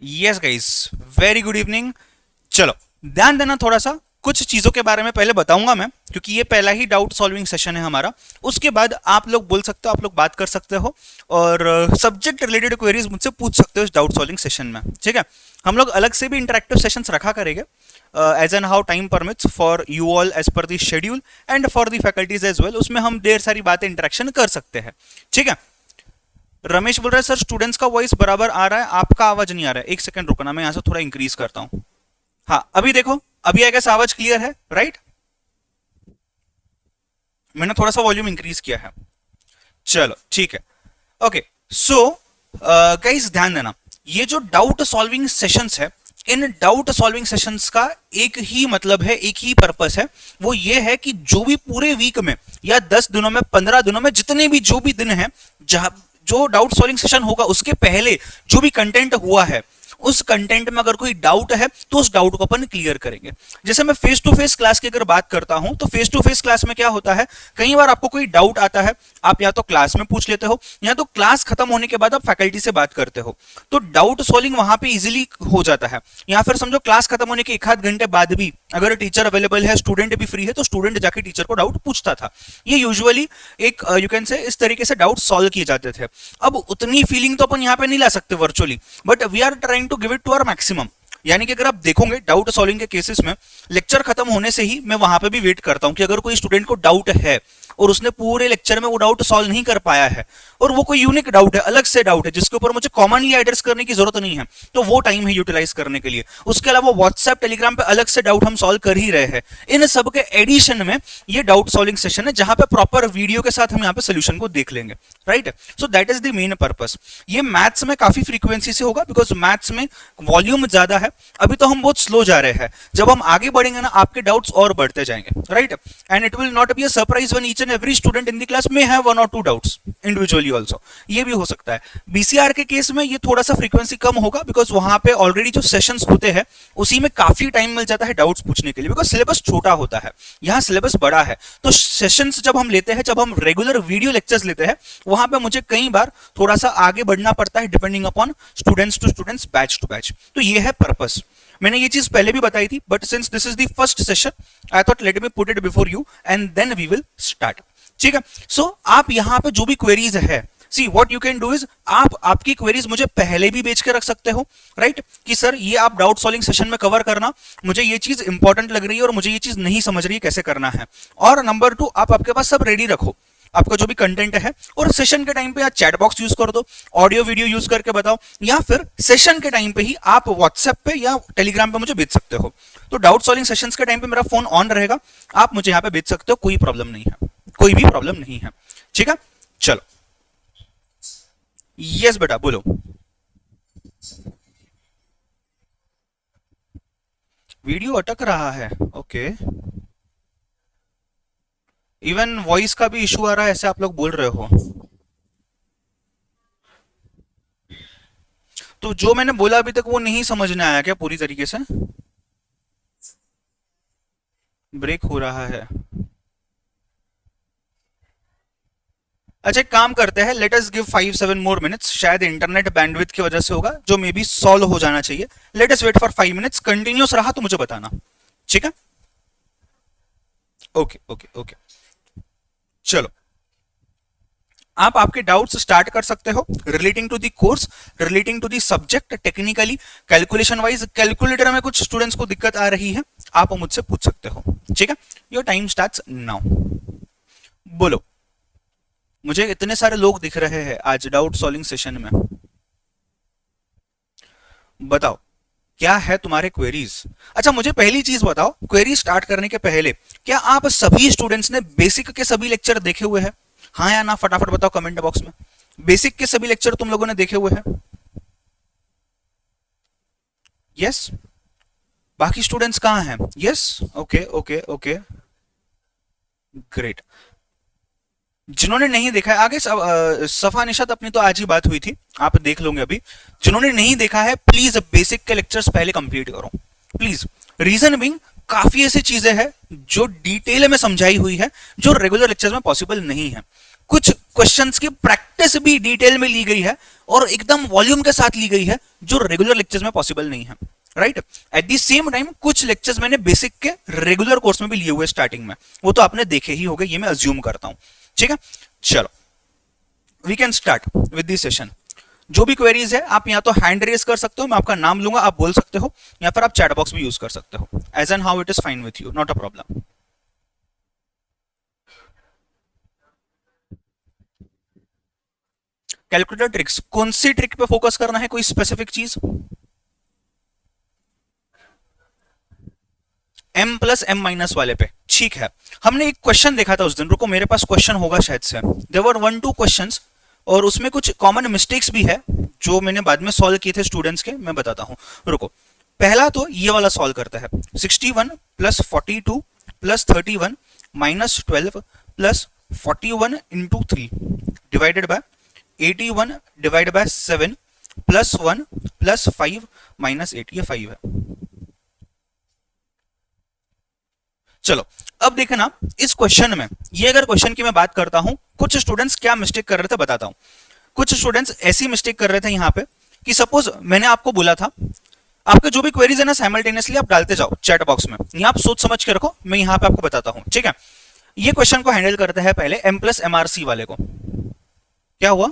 Yes guys, very good evening. चलो, ध्यान देना थोड़ा सा। कुछ चीजों के बारे में पहले बताऊंगा मैं, क्योंकि ये पहला ही डाउट सॉल्विंग सेशन है हमारा। उसके बाद आप लोग बोल सकते हो, आप लोग बात कर सकते हो और सब्जेक्ट रिलेटेड क्वेरीज मुझसे पूछ सकते हो इस डाउट सॉल्विंग सेशन में। ठीक है, हम लोग अलग से भी इंटरेक्टिव सेशंस रखा करेंगे as and how time permits for you all as per the schedule and for the faculties as well. उसमें हम ढेर सारी बातें इंटरेक्शन कर सकते हैं। ठीक है, रमेश बोल रहा है सर स्टूडेंट्स का वॉइस बराबर आ रहा है, आपका आवाज नहीं आ रहा है। एक सेकंड रुकना, मैं यहां से थोड़ा इंक्रीज करता हूं। हाँ, अभी देखो, अभी आएगा आवाज क्लियर है, राइट? मैंने थोड़ा सा वॉल्यूम इंक्रीज किया है। चलो ठीक है, ओके। सो गाइस ध्यान देना, ये जो डाउट सॉल्विंग सेशंस है, इन डाउट सॉल्विंग सेशंस का एक ही मतलब है, एक ही पर्पस है। वो ये है कि जो भी पूरे वीक में या 10 दिनों में, 15 दिनों में, जितने भी जो भी दिन है जहां जो डाउट सॉल्विंग सेशन होगा, उसके पहले जो भी कंटेंट हुआ है, उस कंटेंट में अगर कोई डाउट है तो उस डाउट को अपन क्लियर करेंगे। जैसे मैं फेस टू फेस क्लास की अगर बात करता हूं, तो फेस टू फेस क्लास में क्या होता है, कई बार आपको कोई डाउट आता है, आप या तो क्लास में पूछ लेते हो या तो क्लास खत्म होने के बाद आप फैकल्टी से बात करते हो, तो डाउट सॉल्विंग वहां पे इजीली हो जाता है। या फिर समझो क्लास खत्म होने के एक आध घंटे बाद भी अगर टीचर अवेलेबल है, स्टूडेंट भी फ्री है, तो स्टूडेंट जाके टीचर को डाउट पूछता था। ये यूजुअली एक यू कैन से इस तरीके से डाउट सॉल्व किए जाते थे। अब उतनी फीलिंग तो अपन यहाँ पे नहीं ला सकते virtually, but we are trying to give it to our maximum. यानी कि अगर आप देखोगे डाउट सॉल्विंग के केसेस में, लेक्चर खत्म होने से ही मैं वहां पे भी वेट करता हूं कि अगर कोई स्टूडेंट को डाउट है और उसने पूरे लेक्चर में वो डाउट सॉल्व नहीं कर पाया है, और वो कोई यूनिक डाउट है, अलग से डाउट है जिसके ऊपर मुझे कॉमनली एड्रेस करने की जरूरत नहीं है, तो वो टाइम है यूटिलाइज करने के लिए। उसके अलावा व्हाट्सएप टेलीग्राम पे अलग से डाउट हम सॉल्व कर ही रहे हैं। इन सब के एडिशन में ये डाउट सॉल्विंग सेशन है, जहां पे प्रॉपर वीडियो के साथ हम यहाँ पे सोल्यूशन को देख लेंगे, right? So that is the main purpose. ये मैथ्स में काफी फ्रीक्वेंसी से होगा, बिकॉज मैथ्स में वॉल्यूम ज्यादा है। अभी तो हम बहुत स्लो जा रहे हैं, जब हम आगे बढ़ेंगे ना, आपके डाउट्स और बढ़ते जाएंगे, right? And it will not be a surprise when each and every student in the class में हैव वन और टू डाउट्स इंडिविजुअली आल्सो। ये भी हो सकता है। बीसीआर के केस में ये थोड़ा सा फ्रीक्वेंसी कम होगा, बिकॉज वहां पे ऑलरेडी जो सेशंस होते हैं उसी में काफी टाइम मिल जाता है डाउट्स पूछने के लिए, बिकॉज सिलेबस छोटा होता है, यहाँ सिलेबस बड़ा है। तो सेशंस जब हम लेते हैं, जब हम रेगुलर वीडियो लेक्चर्स लेते हैं, वहां पे मुझे कई बार थोड़ा सा आगे बढ़ना पड़ता है, depending upon students to students, batch to batch. तो ये है पर्पस। मैंने ये चीज पहले भी बताई थी, but since this is the first session, I thought let me put it before you and then we will start. ठीक है, सो आप यहाँ पे जो भी क्वेरीज है, see what you can do is, आप आपकी क्वेरीज मुझे पहले भी बेच के रख सकते हो, राइट? कि सर ये आप डाउट सॉल्विंग सेशन में कवर करना, मुझे ये चीज इंपॉर्टेंट लग रही है और मुझे ये चीज नहीं समझ रही है कैसे करना है। और नंबर 2, आप आपके पास सब रेडी रखो, आपका जो भी कंटेंट है, और सेशन के टाइम पे या चैट बॉक्स यूज कर दो, ऑडियो वीडियो यूज करके बताओ, या फिर सेशन के टाइम पे ही आप व्हाट्सएप पे या टेलीग्राम पे मुझे भेज सकते हो। तो डाउट सॉल्विंग सेशंस के टाइम पे मेरा फोन ऑन रहेगा, आप मुझे यहाँ पे भेज सकते हो, कोई प्रॉब्लम नहीं है, कोई भी प्रॉब्लम नहीं है। ठीक है, चलो। यस बेटा बोलो। वीडियो अटक रहा है, ओके। इवन वॉइस का भी इशू आ रहा है, ऐसे आप लोग बोल रहे हो। तो जो मैंने बोला अभी तक वो नहीं समझ में आया क्या पूरी तरीके से? ब्रेक हो रहा है। अच्छा, एक काम करते हैं, let us give 5-7 more minutes। शायद इंटरनेट बैंडविड्थ की वजह से होगा, जो मे बी सॉल्व हो जाना चाहिए। Let us wait for 5 minutes। Continuous रहा तो मुझे बताना, ठीक है? ओके ओके ओके, चलो। आप आपके डाउट्स स्टार्ट कर सकते हो relating to the course, relating to the subject, technically, calculation wise. Calculator में कुछ स्टूडेंट्स को दिक्कत आ रही है, आप मुझसे पूछ सकते हो, ठीक है? Your time starts now. बोलो। मुझे इतने सारे लोग दिख रहे हैं आज डाउट सॉल्विंग सेशन में, बताओ क्या है तुम्हारे क्वेरीज? अच्छा, मुझे पहली चीज बताओ, क्वेरी स्टार्ट करने के पहले क्या आप सभी स्टूडेंट्स ने बेसिक के सभी लेक्चर देखे हुए हैं? हाँ या ना फटाफट बताओ कमेंट बॉक्स में। बेसिक के सभी लेक्चर तुम लोगों ने देखे हुए हैं? यस? बाकी स्टूडेंट्स कहाँ हैं? Yes, okay okay okay, great. जिन्होंने नहीं देखा है आगे सफा निशात, अपनी तो आज ही बात हुई थी, आप देख लोगे अभी। जिन्होंने नहीं देखा है, प्लीज बेसिक के लेक्चर्स पहले कंप्लीट करो, प्लीज। रीजन बिंग, काफी ऐसी चीजें हैं जो डिटेल में समझाई हुई है, जो रेगुलर लेक्चर्स में पॉसिबल नहीं है। कुछ क्वेश्चंस की प्रैक्टिस भी डिटेल में ली गई है और एकदम वॉल्यूम के साथ ली गई है, जो रेगुलर लेक्चर्स में पॉसिबल नहीं है, right. At the same time कुछ लेक्चर्स मैंने बेसिक के रेगुलर कोर्स में भी लिए हुए स्टार्टिंग में, वो तो आपने देखे ही होंगे, ये मैं अज्यूम करता हूं, ठीक है। चलो we can start with this session. जो भी क्वेरीज है आप या तो हैंड रेज कर सकते हो, मैं आपका नाम लूंगा, आप बोल सकते हो, या फिर आप चैट बॉक्स भी यूज कर सकते हो, as and how it is fine with you, not a problem. Calculator tricks, कौन सी ट्रिक पे फोकस करना है, कोई स्पेसिफिक चीज? m प्लस m माइनस वाले पे, ठीक है। हमने एक क्वेश्चन देखा था उस दिन, रुको मेरे पास क्वेश्चन होगा शायद से, देयर वर 1-2 क्वेश्चंस और उसमें कुछ कॉमन मिस्टेक्स भी है जो मैंने बाद में सॉल्व किए थे स्टूडेंट्स के, मैं बताता हूं, रुको। पहला तो ये वाला सॉल्व करता है, 61 plus 42 plus 31 minus 12 plus 41 into 3 divided by 81 divide by 7 plus 1 plus 5 minus 8, ये 5 है। चलो अब देखना इस क्वेश्चन में, ये अगर क्वेश्चन की मैं बात करता हूं, कुछ स्टूडेंट्स क्या मिस्टेक कर रहे थे बताता हूं। कुछ स्टूडेंट्स ऐसी मिस्टेक कर रहे थे यहां पे कि सपोज मैंने आपको बोला था आपके जो भी क्वेरीज है ना साइमल्टेनियसली आप डालते जाओ चैट बॉक्स में, यहां आप सोच समझ के रखो, मैं यहां पे आपको बताता हूं, ठीक है। ये क्वेश्चन को हैंडल करते हैं पहले m प्लस MRC वाले को। क्या हुआ?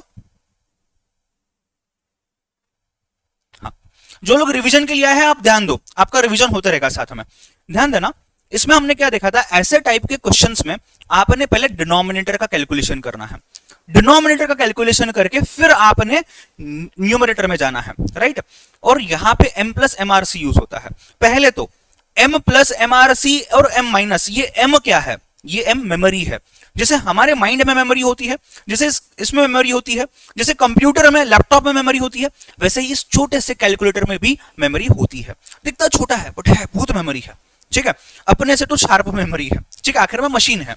हाँ, जो लोग रिवीजन के लिए आए हैं आप ध्यान दो, आपका रिवीजन होता रहेगा साथ में, ध्यान देना। इसमें हमने क्या देखा था, ऐसे टाइप के क्वेश्चंस में आपने पहले डिनोमिनेटर का कैलकुलेशन करना है, डिनोमिनेटर का कैलकुलेशन करके फिर आपने न्यूमरेटर में जाना है, राइट। और यहां पे m प्लस MRC यूज होता है। पहले तो m प्लस MRC और m माइनस, ये m क्या है, ये m मेमोरी है। जैसे हमारे माइंड में मेमोरी होती है, जैसे इसमें मेमोरी होती है, जैसे कंप्यूटर में लैपटॉप में मेमोरी होती है, वैसे ही इस छोटे से कैलकुलेटर में भी मेमोरी होती है। दिखता छोटा है बट है बहुत मेमोरी है, ठीक है। अपने से तो शार्प मेमोरी है, ठीक है, आखिर में मशीन है।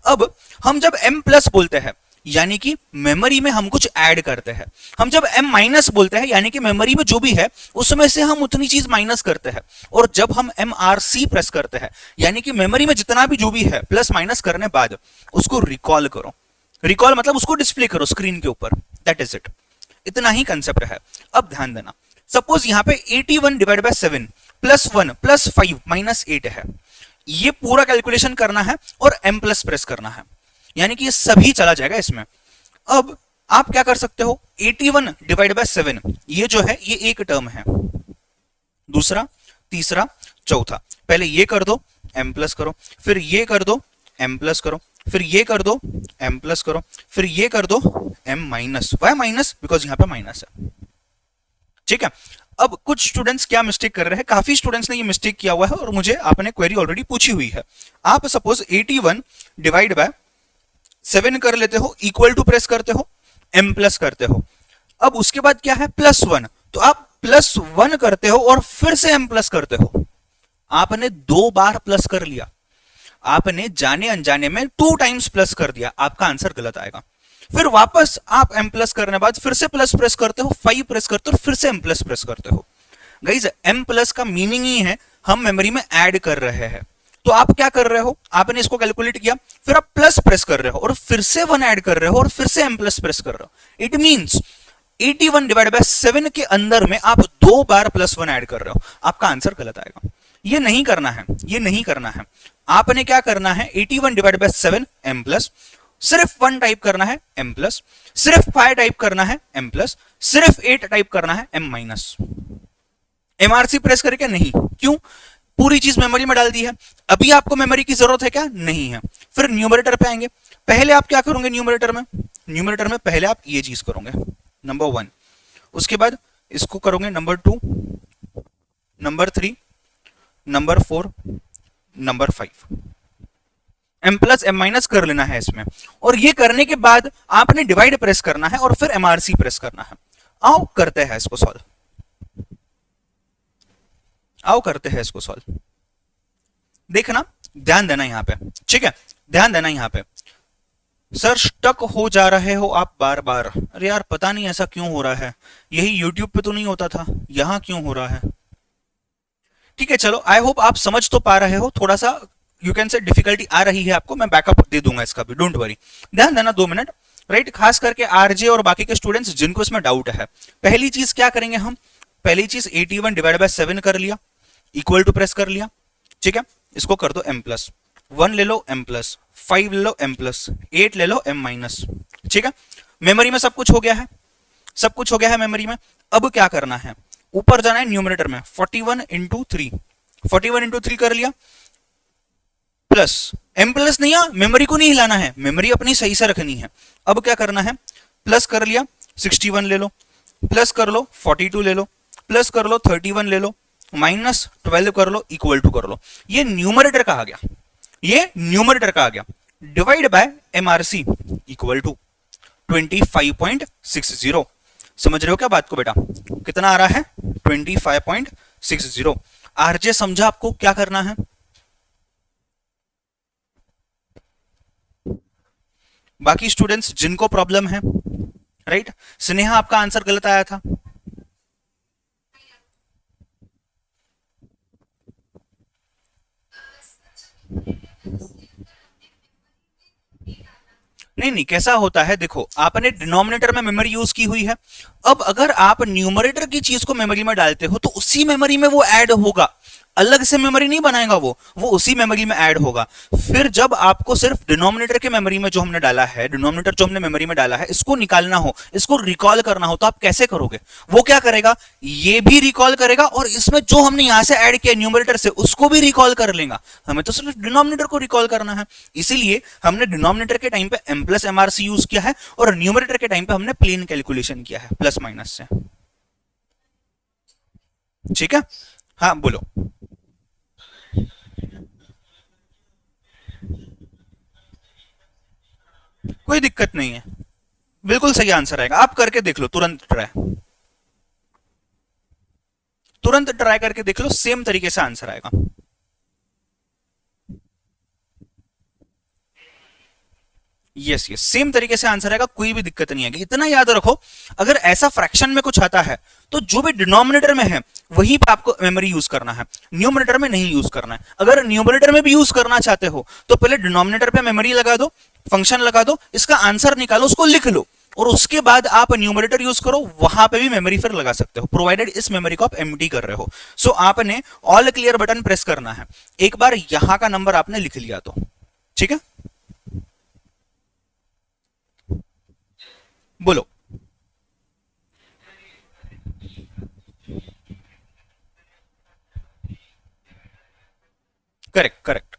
अब हम जब m प्लस बोलते हैं यानी कि मेमोरी में हम कुछ ऐड करते हैं, हम जब m माइनस बोलते हैं यानी कि मेमोरी में जो भी है उसमें से हम उतनी चीज माइनस करते हैं, और जब हम MRC प्रेस करते हैं यानी कि मेमोरी में जितना भी जो भी है प्लस माइनस करने बाद उसको रिकॉल करो। रिकॉल मतलब उसको डिस्प्ले करो स्क्रीन के ऊपर, दैट इज इट, इतना ही कंसेप्ट है। अब ध्यान देना, सपोज यहां पे 81 divide by 7 plus 1 plus 5 minus 8 है, ये पूरा कैलकुलेशन करना है और m प्लस प्रेस करना है, यानी कि ये सभी चला जाएगा इसमें। अब आप क्या कर सकते हो, 81 डिवाइड बाय 7, ये जो है ये एक टर्म है, दूसरा तीसरा चौथा, पहले ये कर दो m प्लस करो, फिर ये कर दो m प्लस करो, फिर ये कर दो m प्लस करो, फिर ये कर दो m minus. Why minus? Because यहां पे माइनस है, ठीक है। अब कुछ स्टूडेंट्स क्या मिस्टेक कर रहे हैं, काफी स्टूडेंट्स ने ये मिस्टेक किया हुआ है और मुझे आपने क्वेरी ऑलरेडी पूछी हुई है। आप सपोज 81 डिवाइड बाय 7 कर लेते हो, इक्वल टू प्रेस करते हो, m प्लस करते हो, अब उसके बाद क्या है +1, तो आप +1 करते हो और फिर से m प्लस करते हो। आपने 2 बार प्लस कर लिया, आपने जाने अनजाने में 2 टाइम्स प्लस कर दिया, आपका आंसर गलत आएगा। फिर वापस आप m प्लस करने बाद फिर से प्लस प्रेस करते हो, 5 प्रेस करते हो, फिर से m प्लस प्रेस करते हो। गाइज m प्लस का मीनिंग ही है हम मेमोरी में ऐड कर रहे हैं। तो आप क्या कर रहे हो, आपने इसको कैलकुलेट किया, फिर आप प्लस प्रेस कर रहे हो और फिर से 1 ऐड कर रहे हो और फिर से m प्लस प्रेस कर रहे हो। इट मींस 81 डिवाइड बाय 7 के अंदर में आप 2 बार +1 ऐड कर रहे हो, आपका आंसर गलत आएगा। ये नहीं करना है, ये नहीं करना है। आपने क्या करना है, 81 डिवाइड बाय 7 m प्लस, सिर्फ 1 टाइप करना है m प्लस, सिर्फ 5 टाइप करना है m प्लस, सिर्फ 8 टाइप करना है m माइनस। MRC प्रेस करके नहीं, क्यों? पूरी चीज मेमोरी में डाल दी है, अभी आपको मेमोरी की जरूरत है क्या? नहीं है। फिर न्यूमरेटर पे आएंगे, पहले आप क्या करोगे न्यूमरेटर में? न्यूमरेटर में पहले आप ये चीज करोगे नंबर 1, उसके बाद इसको करोगे number 2, number 3, number 4, number 5। m plus m minus कर लेना है इसमें, और ये करने के बाद आपने डिवाइड प्रेस करना है और फिर MRC प्रेस करना है। आओ करते हैं इसको सॉल्व, आओ करते हैं इसको सॉल्व। देखना, ध्यान देना यहां पे, ठीक है, ध्यान देना यहां पे। सर स्टक हो जा रहे हो आप बार बार, अरे यार पता नहीं ऐसा क्यों हो रहा है, यही यूट्यूब पे तो नहीं होता था, यहां क्यों हो रहा है? ठीक है चलो, आई होप आप समझ तो पा रहे हो, थोड़ा सा यू कैन से डिफिकल्टी आ रही है आपको, मैं बैकअप दे दूंगा इसका भी, डोंट वरी। ध्यान देना 2 मिनट। राइट, खास करके आरजे और बाकी के स्टूडेंट्स जिनको इसमें डाउट है। पहली चीज क्या करेंगे हम, पहली चीज 81 डिवाइड बाय 7 कर लिया, इक्वल टू प्रेस कर लिया, ठीक है, इसको कर दो m प्लस, 1 ले लो m प्लस, 5 ले लो m प्लस, 8 ले लो m माइनस, ठीक है। मेमोरी में सब कुछ हो गया है, सब कुछ हो गया है मेमोरी में। अब क्या करना है, ऊपर जाना है न्यूमरेटर में, 41 इंटू 3, 41 इंटू 3 कर लिया, प्लस m प्लस नहीं, मेमोरी को नहीं हिलाना है, मेमोरी अपनी सही से रखनी है। अब क्या करना है, प्लस कर लिया, 61 ले लो, प्लस कर लो 42 ले लो, प्लस कर लो 31 ले लो, माइनस 12 कर लो, इक्वल टू कर लो। ये न्यूमरेटर का आ गया, ये न्यूमरेटर का आ गया। Divide by MRC equal to 25.60। समझ रहे हो क्या बात को बेटा, कितना आ रहा है 25.60। आरजे समझा आपको क्या करना है। बाकी स्टूडेंट्स जिनको प्रॉब्लम है, राइट, स्नेहा आपका आंसर गलत आया था, नहीं नहीं, कैसा होता है देखो, आपने डिनोमिनेटर में मेमोरी यूज की हुई है, अब अगर आप न्यूमरेटर की चीज को मेमोरी में डालते हो तो उसी मेमोरी में वो ऐड होगा, अलग से मेमोरी नहीं बनाएगा, वो उसी मेमोरी में ऐड होगा। फिर जब आपको सिर्फ डिनोमिनेटर के मेमोरी में जो हमने डाला है, डिनोमिनेटर जो हमने मेमोरी में डाला है, इसको निकालना हो, इसको रिकॉल करना हो, तो आप कैसे करोगे, वो क्या करेगा, ये भी रिकॉल करेगा और इसमें जो हमने यहां से ऐड किया न्यूमरेटर से उसको भी रिकॉल कर लेगा। हमें तो सिर्फ डिनोमिनेटर को रिकॉल करना है, इसीलिए हमने डिनोमिनेटर के टाइम पे m प्लस एमआरसी यूज किया है और न्यूमरेटर के टाइम पे हमने प्लेन कैलकुलेशन किया है प्लस माइनस से, ठीक है। हाँ बोलो, कोई दिक्कत नहीं है, बिल्कुल सही आंसर आएगा, आप करके देख लो, तुरंत ट्राई, तुरंत ट्राई करके देख लो, सेम तरीके से आंसर आएगा। यस यस, सेम तरीके से आंसर आएगा, कोई भी दिक्कत नहीं आएगी। इतना याद रखो, अगर ऐसा फ्रैक्शन में कुछ आता है तो जो भी डिनोमिनेटर में है वहीं पे आपको मेमोरी यूज करना है, न्यूमरेटर में नहीं यूज करना है। अगर न्यूमरेटर में भी यूज करना चाहते हो तो पहले डिनोमिनेटर पे मेमोरी लगा दो, फंक्शन लगा दो, इसका आंसर निकालो, उसको लिख लो, और उसके बाद आप न्यूमरेटर यूज करो, वहां पे भी मेमोरी फिर लगा सकते हो, प्रोवाइडेड इस मेमोरी को आप एम्प्टी कर रहे हो। सो आपने ऑल क्लियर बटन प्रेस करना है, एक बार यहां का नंबर आपने लिख लिया तो ठीक है। बोलो, करेक्ट करेक्ट,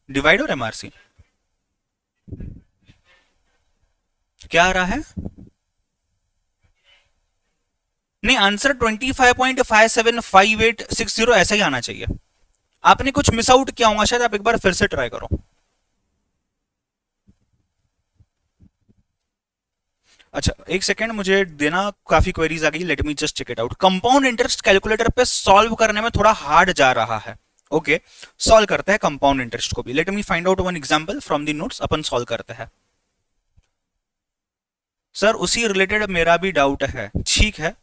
डिवाइड और एमआरसी क्या आ रहा है, नहीं आंसर 25.575860 ऐसा ही आना चाहिए। आपने कुछ मिस आउट किया होगा शायद, आप एक बार फिर से ट्राई करो। अच्छा एक सेकेंड मुझे देना, काफी क्वेरीज आ गई, let me just check it out. Compound interest calculator पे सॉल्व करने में थोड़ा हार्ड जा रहा है, ओके सॉल्व करते हैं कंपाउंड इंटरेस्ट को भी। Let me find out one example from the notes, upon solve करते हैं। सर उसी रिलेटेड मेरा भी डाउट है, ठीक है।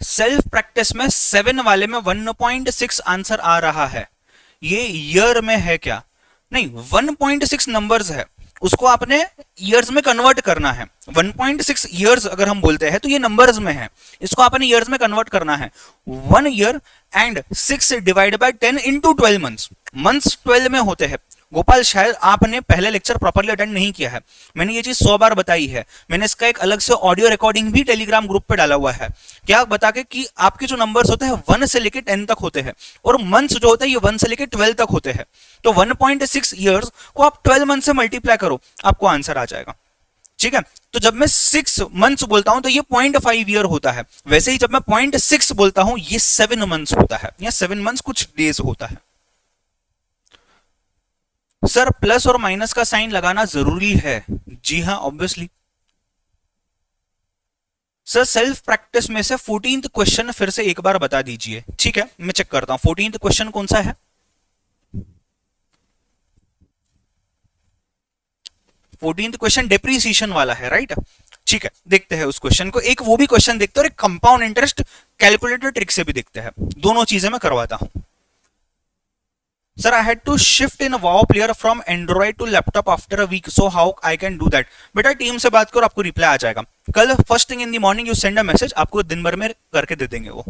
सेल्फ प्रैक्टिस में 7 वाले में 1.6 आंसर आ रहा है, ये ईयर में है क्या, नहीं 1.6 नंबर्स है, उसको आपने ईयर्स में कन्वर्ट करना है। 1.6 ईयर्स अगर हम बोलते हैं तो ये नंबर्स में है, इसको आपने ईयर्स में कन्वर्ट करना है। 1 year and 6 divide by 10 into 12 months, months 12 में होते हैं। गोपाल शायद आपने पहले लेक्चर प्रॉपर्ली अटेंड नहीं किया है, मैंने ये चीज 100 बार बताई है, मैंने इसका एक अलग से ऑडियो रिकॉर्डिंग भी टेलीग्राम ग्रुप पे डाला हुआ है, क्या बता के कि आपके जो नंबर्स होते हैं 1 से लेके 10 तक होते हैं और मंथ्स जो होते हैं ये 1 से लेके 12 तक होते हैं। तो 1.6 ईयर्स को आप 12 मंथ से मल्टीप्लाई करो, आपको आंसर आ जाएगा, ठीक है। तो जब मैं 6 मंथ्स बोलता हूं तो ये 0.5 ईयर होता है, वैसे ही जब मैं 0.6 बोलता हूं ये 7 मंथ्स होता है, या 7 मंथ्स कुछ डेज होता है। सर प्लस और माइनस का साइन लगाना जरूरी है, जी हाँ ऑब्वियसली। सर सेल्फ प्रैक्टिस में से 14th क्वेश्चन फिर से एक बार बता दीजिए, ठीक है मैं चेक करता हूं 14th क्वेश्चन कौन सा है। 14th क्वेश्चन डेप्रीसिएशन वाला है, राइट, ठीक है देखते हैं उस क्वेश्चन को, एक वो भी क्वेश्चन देखते हैं और एक कंपाउंड इंटरेस्ट कैलकुलेटर ट्रिक से भी देखते हैं, दोनों चीजें मैं करवाता हूं। Sir I had to shift in wow player from Android to laptop after a week, so how I can do that. बेटा टीम से बात करो, आपको रिप्लाई आ जाएगा कल first thing in the morning, you send a message, आपको दिन भर में करके दे देंगे वो।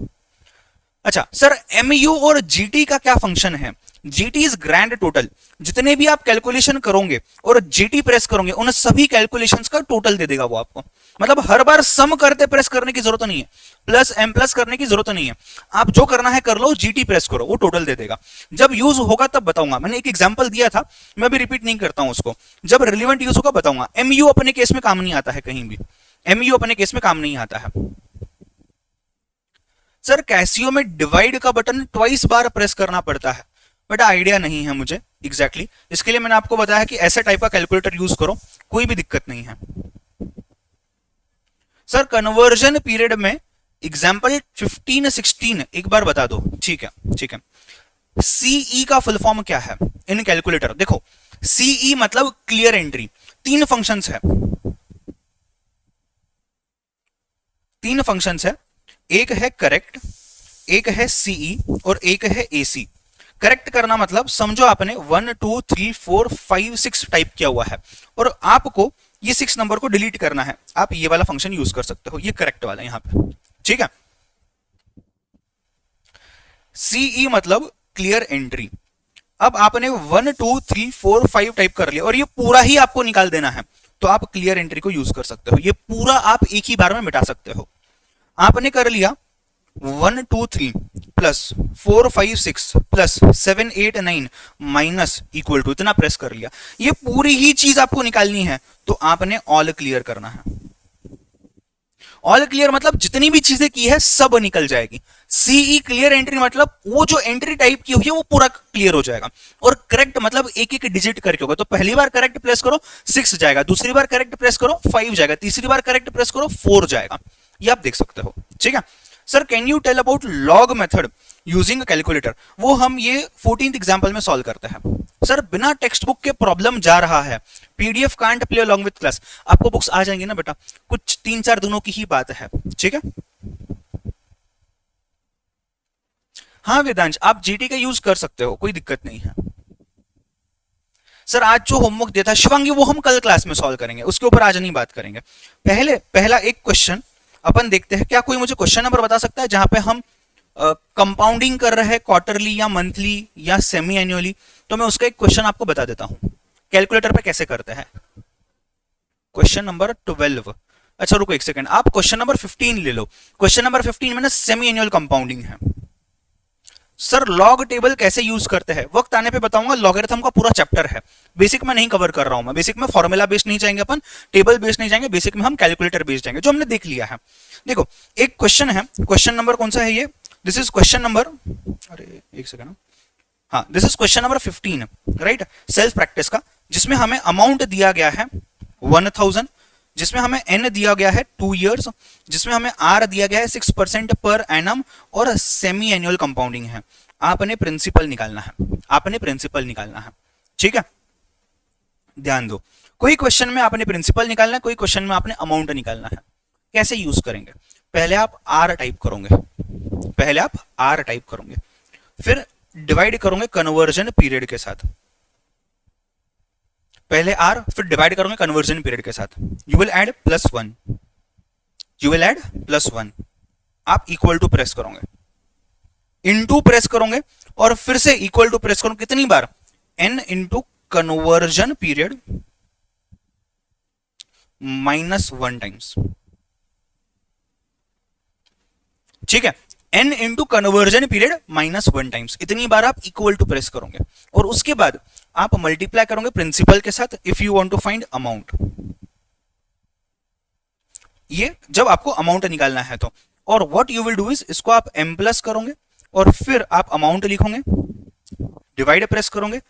अच्छा सर MU और GT का क्या फंक्शन है? GT इज ग्रैंड टोटल, जितने भी आप कैलकुलेशन करोगे और GT प्रेस करोगे उन सभी कैलकुलेशंस का टोटल दे देगा वो आपको। मतलब हर बार सम करते प्रेस करने की जरूरत नहीं है, प्लस M प्लस करने की जरूरत नहीं है, आप जो करना है कर लो, GT प्रेस करो, वो टोटल दे देगा। जब यूज होगा तब बताऊंगा, मैंने एक एग्जांपल दिया था, मैं भी रिपीट नहीं करता हूं उसको, जब रिलेवेंट यूज होगा बताऊंगा। MU अपने केस में काम नहीं आता है, कहीं भी MU अपने केस में काम नहीं आता है। सर कैसियो में डिवाइड का बटन ट्वाइस बार प्रेस करना पड़ता है, बट आइडिया नहीं है मुझे एग्जैक्टली इसके लिए मैंने आपको बताया कि ऐसे टाइप का कैलकुलेटर यूज करो, कोई भी दिक्कत नहीं है। सर कन्वर्जन पीरियड में एग्जाम्पल 15-16 एक बार बता दो। ठीक है ठीक है। सीई का फुल फॉर्म क्या है इन कैलकुलेटर? देखो सीई मतलब क्लियर एंट्री, तीन फंक्शंस है, तीन फंक्शंस है, एक है करेक्ट, एक है सीई और एक है एसी। करेक्ट करना मतलब समझो आपने 1 2 3 4 5 6 टाइप किया हुआ है और आपको ये 6 नंबर को डिलीट करना है, आप ये वाला फंक्शन यूज कर सकते हो, ये करेक्ट वाला यहां पे। ठीक है। सीई मतलब क्लियर एंट्री। अब आपने 1 2 3 4 5 टाइप कर लिया और ये पूरा ही आपको निकाल देना है, तो आप क्लियर एंट्री को यूज कर सकते हो, ये पूरा आप एक ही बार में मिटा सकते हो। आपने कर लिया 1 2 3 plus 4 5 6 plus 7 8 9 minus equal to, इतना प्रेस कर लिया, ये पूरी ही चीज आपको निकालनी है, तो आपने ऑल क्लियर करना है। ऑल क्लियर मतलब जितनी भी चीजें की है सब निकल जाएगी। सीई क्लियर एंट्री मतलब वो जो एंट्री टाइप की हुई है वो पूरा क्लियर हो जाएगा। और करेक्ट मतलब एक एक डिजिट करके होगा, तो पहली बार करेक्ट प्रेस करो 6 जाएगा, दूसरी बार करेक्ट प्रेस करो 5 जाएगा, तीसरी बार करेक्ट प्रेस करो 4 जाएगा, ये आप देख सकते हो। ठीक है। Sir can you tell about log method using calculator? वो हम ये 14th एग्जांपल में सॉल्व करते हैं। सर बिना टेक्स्ट बुक के प्रॉब्लम जा रहा है, PDF can't play along with class, आपको बुक्स आ जाएंगी ना बेटा, कुछ 3-4 दिनों की ही बात है। ठीक है। हाँ वेदांश आप जीटी का यूज कर सकते हो, कोई दिक्कत नहीं है। सर आज जो होमवर्क दिया था शिवांगी वो हम कल क्लास में सॉल्व करेंगे, उसके ऊपर आज नहीं बात करेंगे। पहला एक क्वेश्चन अपन देखते हैं, क्या कोई मुझे क्वेश्चन नंबर बता सकता है जहां पे हम कंपाउंडिंग कर रहे हैं क्वार्टरली या मंथली या सेमी एनुअली? तो मैं उसका एक क्वेश्चन आपको बता देता हूं कैलकुलेटर पे कैसे करते हैं। Question number 12। अच्छा रुको एक सेकंड, आप क्वेश्चन नंबर 15 ले लो। क्वेश्चन नंबर 15 में ना सेमी एनुअल कंपाउंडिंग है। सर लॉग टेबल कैसे यूज करते हैं वक्त आने पे बताऊंगा, लॉगरिथम का पूरा चैप्टर है, बेसिक में नहीं कवर कर रहा हूं मैं। बेसिक में फॉर्मूला बेस्ड नहीं जाएंगे अपन, टेबल बेस्ड नहीं जाएंगे, बेसिक में हम कैलकुलेटर बेस्ड जाएंगे, जो हमने देख लिया है। देखो एक क्वेश्चन है, क्वेश्चन नंबर कौन सा है ये? दिस इज क्वेश्चन नंबर, अरे एक सेकंड, हाँ this is question number 15 right, self practice का, जिसमें हमें अमाउंट दिया गया है 1000, जिसमें हमें n दिया गया है 2 इयर्स, जिसमें हमें r दिया गया है 6% पर एनम और सेमी एनुअल कंपाउंडिंग है। आपने प्रिंसिपल निकालना है, आपने प्रिंसिपल निकालना है। ठीक है, ध्यान दो, कोई क्वेश्चन में आपने प्रिंसिपल निकालना है, कोई क्वेश्चन में आपने अमाउंट निकालना है। कैसे यूज करेंगे? पहले आप r टाइप करोगे, पहले आप r टाइप करोगे, फिर डिवाइड करोगे कन्वर्जन पीरियड के साथ, पहले r फिर डिवाइड करोगे कन्वर्जन पीरियड के साथ। You will add +1, you will add +1, आप इक्वल टू प्रेस करोगे, इनटू प्रेस करोगे और फिर से इक्वल टू प्रेस करोगे, कितनी बार? n into conversion period -1 times. ठीक है, n into conversion period -1 times, इतनी बार आप इक्वल टू प्रेस करोगे और उसके बाद आप मल्टीप्लाई करोगे प्रिंसिपल के साथ if you want to find amount. ये जब आपको अमाउंट निकालना है तो, और what you will do is, इसको आप m प्लस करोगे और फिर आप अमाउंट लिखोगे, डिवाइड प्रेस करोगे,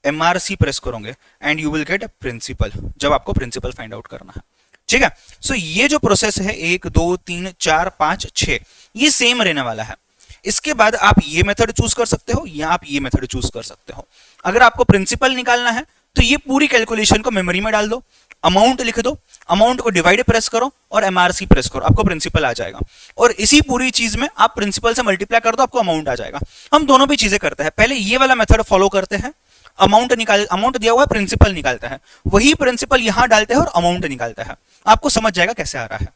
MRC प्रेस करोगे and you will get principal, जब आपको प्रिंसिपल फाइंड आउट करना है। ठीक है, सो ये जो प्रोसेस है 1 2 3 4 5 6 ये सेम रहने वाला है। इसके बाद आप ये मेथड चूज कर सकते हो या आप ये मेथड चूज कर सकते हो। अगर आपको प्रिंसिपल निकालना है तो ये पूरी कैलकुलेशन को मेमोरी में डाल दो अमाउंट लिख दो, अमाउंट को डिवाइड प्रेस करो और एमआरसी प्रेस करो, आपको प्रिंसिपल आ जाएगा। और इसी पूरी चीज में आप प्रिंसिपल से मल्टीप्लाई कर दो, आपको अमाउंट आ जाएगा। हम दोनों भी चीजें करते हैं, पहले ये वाला मेथड फॉलो करते हैं, अमाउंट निकाल, अमाउंट दिया हुआ है, प्रिंसिपल निकालता है, वही प्रिंसिपल यहां डालते हैं और अमाउंट निकालता है। आपको समझ जाएगा कैसे आ रहा है।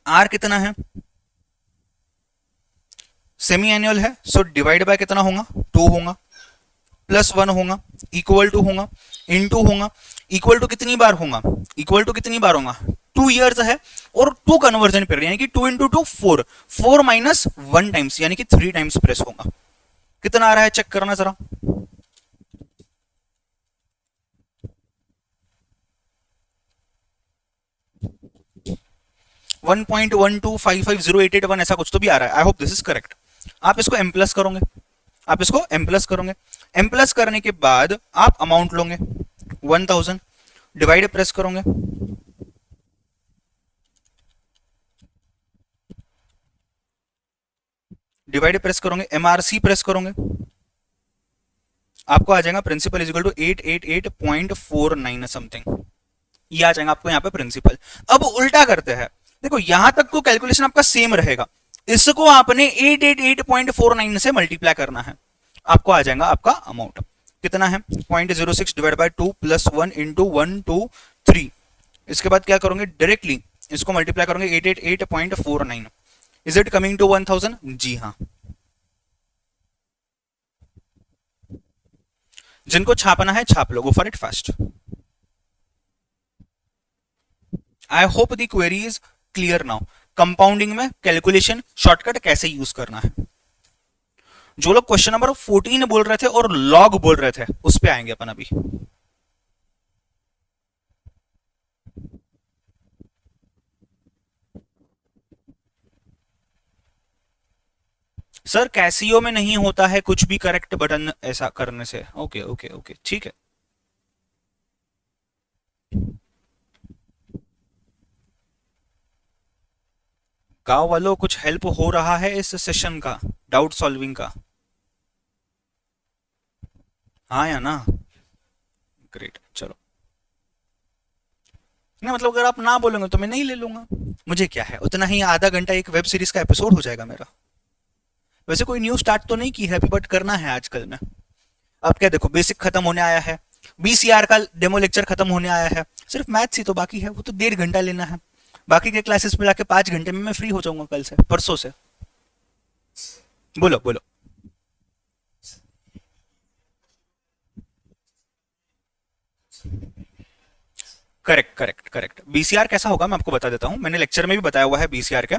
आर कितना है, सेमी एनुअल है, सो डिवाइड बाय कितना होगा, 2 होगा, प्लस 1 होगा, इक्वल टू होगा, इनटू होगा, इक्वल टू कितनी बार होगा, इक्वल टू कितनी बार होगा, 2 ईयर्स है और 2 कन्वर्जन पीरियड, यानी कि 2 इंटू 2 4, 4 माइनस 1 टाइम्स, यानी कि 3 टाइम्स प्रेस होगा। कितना आ रहा है चेक करना जरा, वन 1.1255088 ऐसा कुछ तो भी आ रहा है। I hope this is correct. आप इसको एम प्लस करोगे, आप इसको एम प्लस करोगे, एम प्लस करने के बाद आप अमाउंट लोगे 1000, डिवाइड प्रेस करोगे, डिवाइड प्रेस करोगे, एमआरसी प्रेस करोगे, आपको आ जाएगा principal is equal to 888.49 something, ये आ जाएगा आपको यहाँ पे प्रिंसिपल। अब उल्टा करते हैं, देखो यहां तक तो कैलकुलेशन आपका सेम रहेगा, इसको आपने 888.49 से मल्टीप्लाई करना है, आपको आ जाएगा आपका अमाउंट कितना है 0.06 डिवाइड बाय 2 प्लस 1 इंटू 123। इसके बाद क्या करोगे, डायरेक्टली इसको मल्टीप्लाई करोगे 888.49। Is it coming to 1000? जी हाँ। जिनको छापना है छाप लो, go for it fast. I hope the query is clear now. Compounding में कैलकुलेशन शॉर्टकट कैसे यूज करना है। जो लोग क्वेश्चन नंबर 14 बोल रहे थे और लॉग बोल रहे थे, उस पे आएंगे अपन अभी। सर कैसियो में नहीं होता है कुछ भी करेक्ट बटन ऐसा करने से। ओके ओके ओके ठीक है। गांव वालों कुछ हेल्प हो रहा है इस सेशन का, डाउट सॉल्विंग का? हाँ या ना? ग्रेट, चलो। नहीं मतलब अगर आप ना बोलोगे तो मैं नहीं ले लूंगा, मुझे क्या है, उतना ही आधा घंटा एक वेब सीरीज का एपिसोड हो जाएगा मेरा। वैसे कोई न्यू स्टार्ट तो नहीं की है अभी, बट करना है आजकल में। अब क्या देखो, बेसिक खत्म होने आया है, बीसीआर का डेमो लेक्चर खत्म होने आया है, सिर्फ मैथ्स ही तो बाकी है, वो तो 1.5 घंटा लेना है। बाकी के क्लासेस में जाके 5 घंटे में मैं फ्री हो जाऊंगा कल से, परसों से। बोलो बोलो। Correct correct correct. बीसीआर कैसा होगा मैं आपको बता देता हूं, मैंने लेक्चर में भी बताया हुआ है बीसीआर के।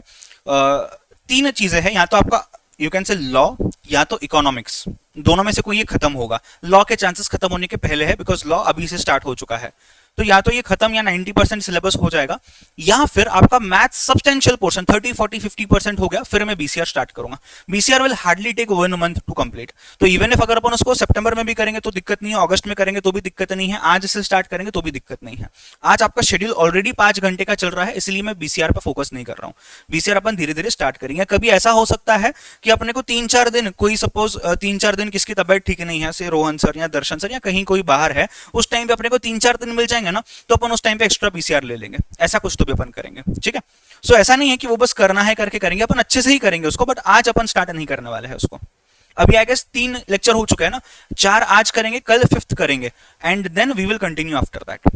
3 चीजें हैं, या तो आपका यू कैन से लॉ या तो इकोनॉमिक्स, दोनों में से कोई ये खत्म होगा। लॉ के चांसेस खत्म होने के पहले है, बिकॉज लॉ अभी से स्टार्ट हो चुका है, तो या तो ये खत्म या 90% सिलेबस हो जाएगा, या फिर आपका मैथ सब्सटेंशियल पोर्शन 30 40 50% हो गया, फिर मैं बीसीआर स्टार्ट करूंगा। BCR will hardly take 1 month to complete. तो इवन इफ अगर अपन उसको सितंबर में भी करेंगे तो दिक्कत नहीं है, अगस्त में करेंगे तो भी दिक्कत नहीं है, आज से स्टार्ट करेंगे तो भी दिक्कत नहीं है। आज आपका शेड्यूल ऑलरेडी 5 घंटे का चल रहा है, इसलिए मैं बीसीआर पर फोकस नहीं कर रहा हूँ। बीसीआर अपन धीरे धीरे स्टार्ट करेंगे। कभी ऐसा हो सकता है कि अपने को 3-4 दिन, कोई सपोज 3-4 दिन किसकी तबियत ठीक नहीं है, से रोहन सर या दर्शन सर या कहीं कोई बाहर है, उस टाइम पे अपने को 3-4 दिन मिल जाएंगे ना, तो अपन उस टाइम पे एक्स्ट्रा पीसीआर ले लेंगे, ऐसा कुछ तो भी अपन करेंगे, ठीक है। सो ऐसा नहीं है कि वो बस करना है करके करेंगे, अपन अच्छे से ही करेंगे उसको, बट आज अपन स्टार्ट नहीं करने वाले हैं उसको। अभी आई गेस 3 लेक्चर हो चुके हैं ना, 4 आज करेंगे, कल 5th करेंगे, and then we will continue after that.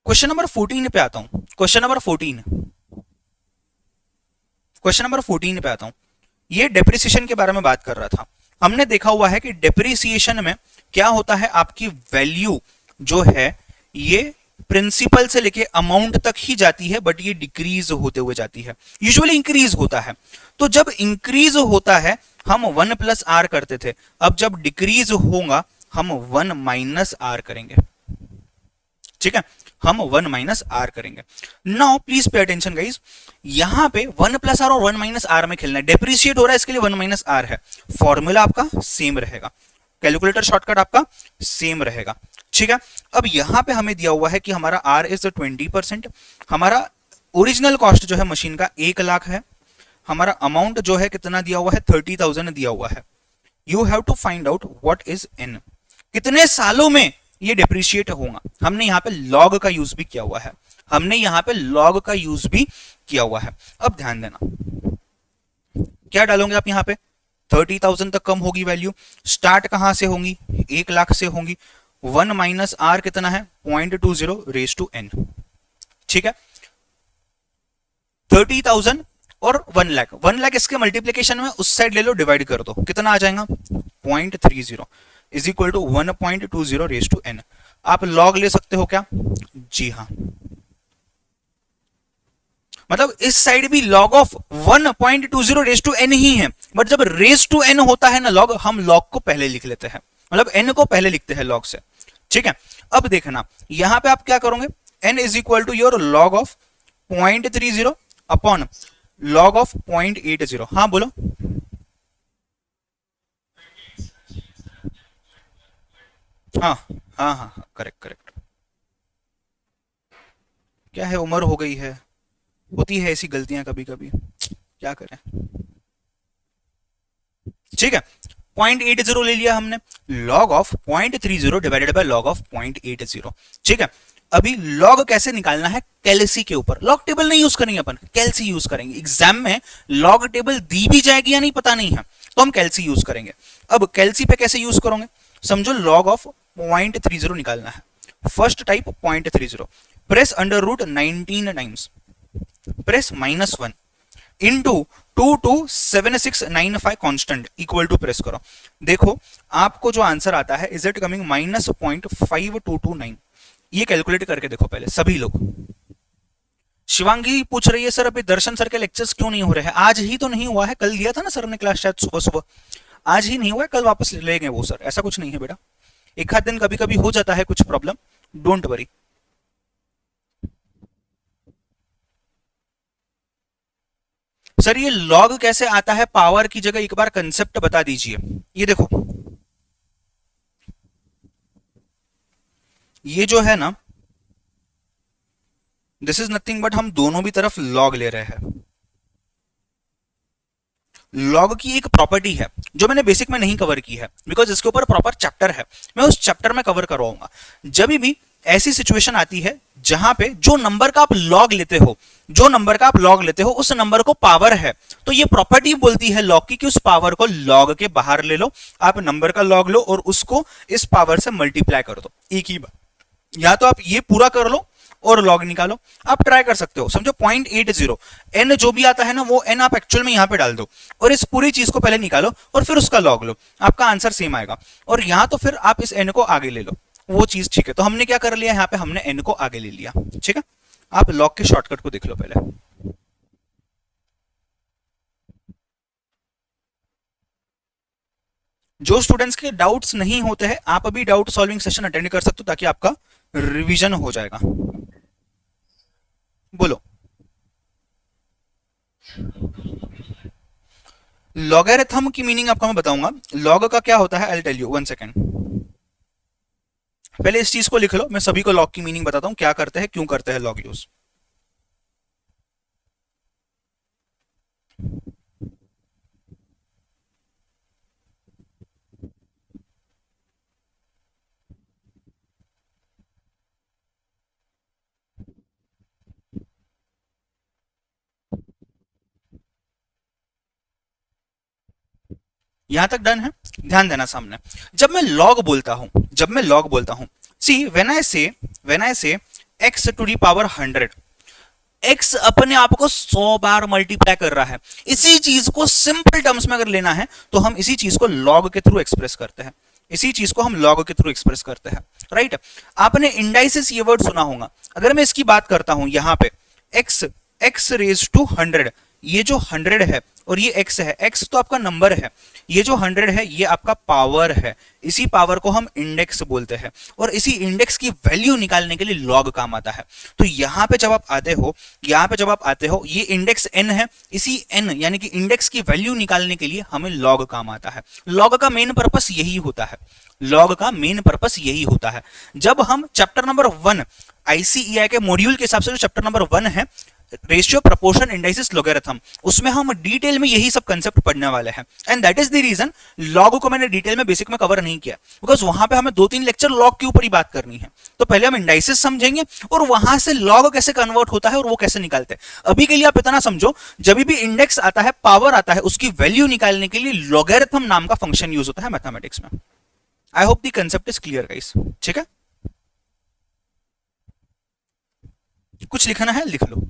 Question number 14 पे आता हूं। क्वेश्चन नंबर 14, क्वेश्चन नंबर 14 पे आता हूं। ये डेप्रिसिएशन के बारे में बात कर रहा था। हमने देखा हुआ है कि डेप्रिसिएशन में क्या होता है, आपकी वैल्यू जो है ये प्रिंसिपल से लेके अमाउंट तक ही जाती है, बट ये डिक्रीज होते हुए जाती है, यूजुअली इंक्रीज होता है। तो जब इंक्रीज होता है हम 1 प्लस आर करते थे, अब जब डिक्रीज होगा हम 1 माइनस आर करेंगे, ठीक है, हम 1 माइनस आर करेंगे। Now please pay attention guys, यहां पे 1 प्लस आर और 1 माइनस आर में खेलना है, डेप्रिशिएट हो रहा है इसके लिए 1 माइनस आर है, फॉर्मूला आपका सेम रहेगा, कैलकुलेटर शॉर्टकट आपका सेम रहेगा, ठीक है। अब यहां पे हमें दिया हुआ है कि हमारा आर इज 20%, हमारा ओरिजिनल कॉस्ट जो है मशीन का 1 लाख है, हमारा अमाउंट जो है कितना दिया हुआ है 30,000 दिया हुआ है, you have to find out what is n, कितने सालों में ये डिप्रिशिएट होगा। हमने यहाँ पे लॉग का यूज भी किया हुआ है, हमने यहाँ पे लॉग का यूज भी किया हुआ है। अब ध्यान देना, क्या डालोगे आप यहाँ पे, 30,000 तक कम होगी वैल्यू, स्टार्ट कहां से होंगी, 1 लाख से होंगी, 1 माइनस आर कितना है 0.20 रेज टू n, ठीक है। 30,000 और 1 लाख, 1 लाख इसके मल्टीप्लीकेशन में उस साइड ले लो, डिवाइड कर दो, कितना आ जाएगा 0.30 is equal to 1.20 raise to n। आप लॉग ले सकते हो क्या, जी हाँ, मतलब इस साइड भी log of 1.20 raise to n ही है, बट जब रेज टू n होता है ना log, हम log को पहले लिख लेते हैं, मतलब n को पहले लिखते हैं log से, ठीक है। अब देखना यहां पे आप क्या करोगे, n is equal to your log of 0.30 upon log of 0.80। हाँ बोलो, हाँ हाँ हाँ हाँ, करेक्ट करेक्ट। क्या है, उम्र हो गई है, होती है ऐसी गलतियां कभी कभी, क्या करें, ठीक है। 0.80 ले लिया हमने, log of 0.30 divided by log of 0.80, ठीक है। अभी log कैसे निकालना है, कैलसी के ऊपर, log टेबल नहीं यूज करेंगे अपन, कैलसी यूज करेंगे। एग्जाम में log टेबल दी भी जाएगी या नहीं पता नहीं है, तो हम कैलसी यूज करेंगे। अब कैलसी पे कैसे यूज करोगे, समझो log ऑफ 0.30 निकालना है, first type 0.30, press under root 19 times, press -1 into 227,695 constant equal to press करो। देखो आपको जो आंसर आता है, इज इट कमिंग -0.5229, ये कैलकुलेट करके देखो पहले सभी लोग। शिवांगी पूछ रही है सर अभी दर्शन सर के लेक्चर्स क्यों नहीं हो रहे हैं, आज ही तो नहीं हुआ है, कल दिया था ना सर ने क्लास शायद सुबह सुबह, आज ही नहीं हुआ है, कल वापस ले लेंगे वो सर, ऐसा कुछ नहीं है बेटा, एक आध दिन कभी कभी हो जाता है कुछ प्रॉब्लम, डोंट वरी। सर ये लॉग कैसे आता है पावर की जगह, एक बार कंसेप्ट बता दीजिए। ये देखो, ये जो है ना, दिस इज नथिंग बट हम दोनों भी तरफ लॉग ले रहे हैं। लॉग की एक प्रॉपर्टी है जो मैंने बेसिक में नहीं कवर की है, बिकॉज इसके ऊपर प्रॉपर चैप्टर है, मैं उस चैप्टर में कवर करवाऊंगा। जब भी ऐसी सिचुएशन आती है जहां पे जो नंबर का आप लॉग लेते हो, जो नंबर का आप लॉग लेते हो उस नंबर को पावर है, तो ये प्रॉपर्टी बोलती है लॉग की कि उस पावर को लॉग के बाहर ले लो, आप नंबर का लॉग लो और उसको इस पावर से मल्टीप्लाई कर दो एक ही बार, या तो आप ये पूरा कर लो और लॉग निकालो, आप ट्राई कर सकते हो। समझो 0.80 n जो भी आता है ना, वो n आप एक्चुअल में यहां पे डाल दो और इस पूरी चीज को पहले निकालो और फिर उसका लॉग लो, आपका आंसर सेम आएगा। और यहां तो फिर आप इस n को आगे ले लो, वो चीज ठीक है। तो हमने क्या कर लिया, यहाँ पे हमने n को आगे ले लिया, ठीक है। आप लॉग के शॉर्टकट को देख लो पहले। जो स्टूडेंट्स के डाउट्स नहीं होते हैं, आप अभी डाउट सॉल्विंग सेशन अटेंड कर सकते हो ताकि आपका रिवीजन हो जाएगा। बोलो, लॉगरिथम की मीनिंग आपको मैं बताऊंगा, लॉग का क्या होता है, आई टेल यू, 1 सेकेंड। पहले इस चीज को लिख लो, मैं सभी को लॉग की मीनिंग बताता हूं, क्या करते हैं, क्यों करते हैं लॉग यूज। यहां तक डन है, ध्यान देना सामने। जब मैं लॉग बोलता हूं, जब मैं लॉग बोलता हूं, see when I say x to the power 100, x अपने आप को 100 बार मल्टीप्लाई कर रहा है। इसी चीज को सिंपल टर्म्स में अगर लेना है तो हम इसी चीज को लॉग के थ्रू एक्सप्रेस करते हैं, इसी चीज को हम लॉग के थ्रू एक्सप्रेस करते हैं, राइट। आपने इंडाइसिस ये वर्ड सुना होगा। अगर मैं इसकी बात करता हूं यहां पे x रेज टू 100, ये जो 100 है और ये x है, x तो आपका नंबर है, ये जो 100 है ये आपका पावर है, इसी पावर को हम इंडेक्स बोलते हैं और इसी इंडेक्स की वैल्यू निकालने के लिए लॉग काम आता है। तो यहाँ पे जब आप आते हो, यहाँ पे जब आप आते हो, ये इंडेक्स n है, इसी n यानी कि इंडेक्स की वैल्यू निकालने के लिए हमें लॉग काम आता है। लॉग का मेन पर्पस यही होता है, लॉग का मेन पर्पस यही होता है। जब हम चैप्टर नंबर 1 ICEI के मॉड्यूल के हिसाब से जो चैप्टर नंबर 1 है, रेशियो प्रोपोर्शन इंडाइसिस लोगरिथम, उसमें हम डिटेल में यही सब कंसेप्ट पढ़ने वाले हैं। And that is the reason log को मैंने डिटेल में बेसिक में कवर नहीं किया, बिकॉज वहां पे हमें 2-3 लेक्चर लॉग के ऊपर ही बात करनी है। तो पहले हम इंडाइसिस समझेंगे और वहां से लॉग कैसे कन्वर्ट होता है और वो कैसे निकालते हैं। अभी के लिए आप इतना समझो, जब भी इंडेक्स आता है, पावर आता है, उसकी वैल्यू निकालने के लिए लॉगरिथम नाम का फंक्शन यूज होता है मैथमेटिक्स में। आई hope the concept is clear guys, ठीक है। कुछ लिखना है लिख लो।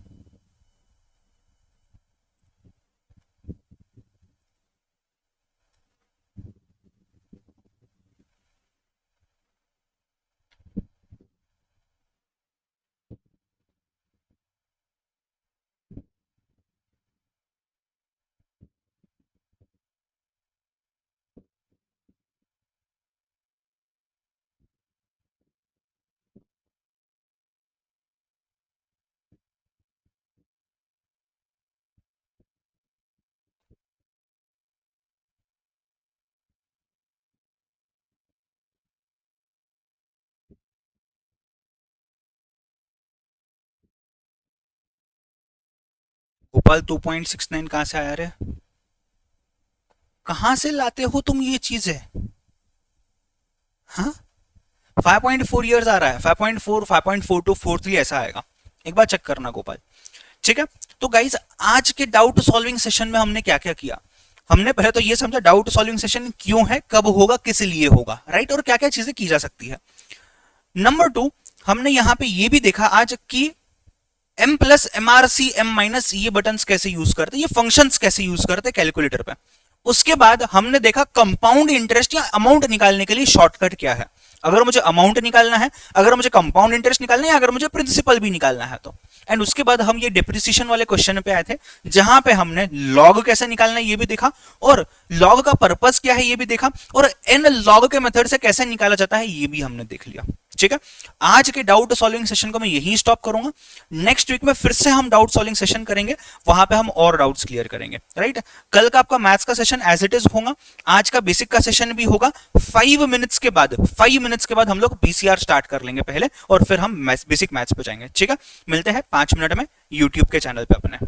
गोपाल 2.69 कहां से आया रे? कहां से लाते हो तुम ये चीजें? हाँ, 5.4 ईयर्स आ रहा है, 5.4, 5.42, 43 ऐसा आएगा। एक बार चेक करना गोपाल, ठीक है। तो गाइज आज के डाउट सॉल्विंग सेशन में हमने क्या क्या किया? हमने पहले तो ये समझा डाउट सॉल्विंग सेशन क्यों है, कब होगा, किस लिए होगा, राइट, और क्या क्या चीजें की जा सकती है। नंबर 2, हमने यहां पे ये भी देखा आज कि M plus MRC M minus ये बटन्स कैसे यूज करते, ये फंक्शंस कैसे यूज करते कैलकुलेटर पे। उसके बाद हमने देखा कंपाउंड इंटरेस्ट या अमाउंट निकालने के लिए शॉर्टकट क्या है। अगर मुझे अमाउंट निकालना है, अगर मुझे कंपाउंड इंटरेस्ट निकालना है, अगर मुझे प्रिंसिपल भी निकालना है तो। एंड उसके बाद हम ये डिप्रिसिएशन वाले क्वेश्चन पे आए थे, जहां पे हमने लॉग कैसे निकालना है ये भी देखा, और लॉग का पर्पस क्या है ये भी देखा, और एन लॉग के मेथड से कैसे निकाला जाता है ये भी हमने देख लिया, ठीक है। आज के डाउट सॉल्विंग सेशन को मैं यहीं स्टॉप करूंगा। नेक्स्ट वीक में फिर से हम डाउट सॉल्विंग सेशन करेंगे, वहां पे हम और डाउट्स क्लियर करेंगे, राइट। कल का आपका मैथ्स का सेशन एज इट इज होगा, आज का बेसिक का सेशन भी होगा। 5 मिनट्स के बाद हम लोग पीसीआर स्टार्ट कर लेंगे पहले, और फिर हम बेसिक मैथ्स पे जाएंगे, ठीक है। मिलते हैं 5 मिनट में यूट्यूब के चैनल पे अपने।